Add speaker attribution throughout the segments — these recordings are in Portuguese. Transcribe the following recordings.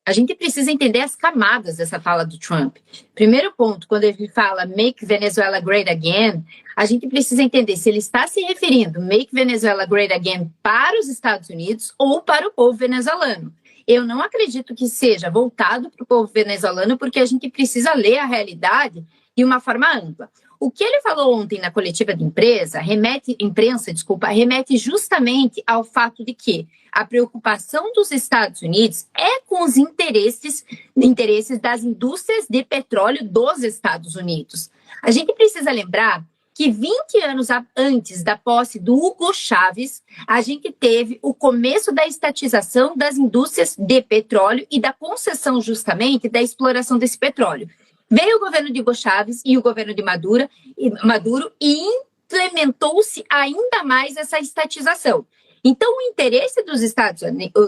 Speaker 1: a gente precisa entender as camadas dessa fala do Trump. Primeiro ponto, quando ele fala Make Venezuela Great Again, a gente precisa entender se ele está se referindo Make Venezuela Great Again para os Estados Unidos ou para o povo venezuelano. Eu não acredito que seja voltado para o povo venezuelano, porque a gente precisa ler a realidade de uma forma ampla. O que ele falou ontem na coletiva de imprensa remete justamente ao fato de que a preocupação dos Estados Unidos é com os interesses das indústrias de petróleo dos Estados Unidos. A gente precisa lembrar que 20 anos antes da posse do Hugo Chávez, a gente teve o começo da estatização das indústrias de petróleo e da concessão justamente da exploração desse petróleo. Veio o governo de Hugo Chávez e o governo de Maduro e implementou-se ainda mais essa estatização. Então, o interesse dos Estados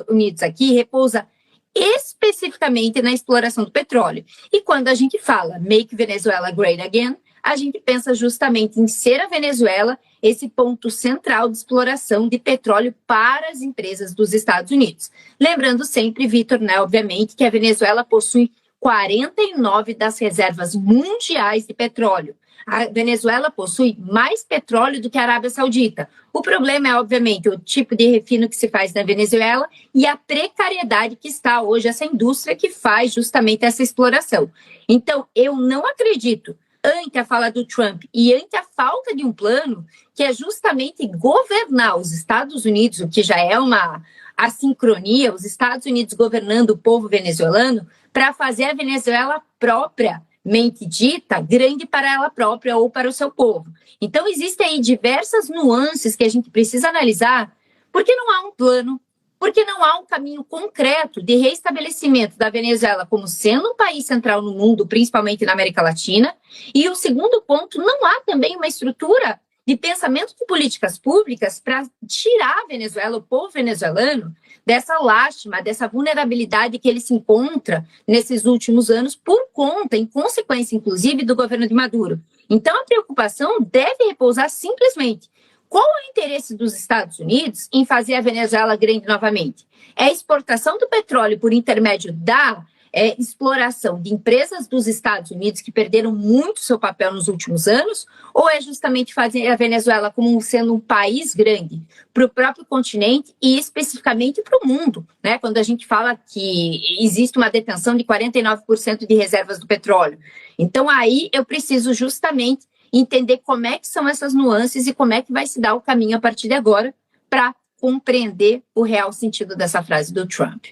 Speaker 1: Unidos aqui repousa especificamente na exploração do petróleo. E quando a gente fala Make Venezuela Great Again, a gente pensa justamente em ser a Venezuela esse ponto central de exploração de petróleo para as empresas dos Estados Unidos. Lembrando sempre, Vitor, né, obviamente, que a Venezuela possui 49 das reservas mundiais de petróleo. A Venezuela possui mais petróleo do que a Arábia Saudita. O problema é, obviamente, o tipo de refino que se faz na Venezuela e a precariedade que está hoje essa indústria que faz justamente essa exploração. Então, eu não acredito, ante a fala do Trump e ante a falta de um plano, que é justamente governar os Estados Unidos, o que já é uma assincronia, os Estados Unidos governando o povo venezuelano, para fazer a Venezuela propriamente dita grande para ela própria ou para o seu povo. Então, existem aí diversas nuances que a gente precisa analisar, porque não há um plano, porque não há um caminho concreto de reestabelecimento da Venezuela como sendo um país central no mundo, principalmente na América Latina. E o segundo ponto, não há também uma estrutura de pensamento de políticas públicas para tirar a Venezuela, o povo venezuelano, dessa lástima, dessa vulnerabilidade que ele se encontra nesses últimos anos por conta, em consequência, inclusive, do governo de Maduro. Então, a preocupação deve repousar simplesmente: qual é o interesse dos Estados Unidos em fazer a Venezuela grande novamente? É a exportação do petróleo por intermédio da exploração de empresas dos Estados Unidos que perderam muito seu papel nos últimos anos, ou é justamente fazer a Venezuela como sendo um país grande para o próprio continente e especificamente para o mundo, né? Quando a gente fala que existe uma detenção de 49% de reservas do petróleo. Então, aí eu preciso justamente entender como é que são essas nuances e como é que vai se dar o caminho a partir de agora para compreender o real sentido dessa frase do Trump.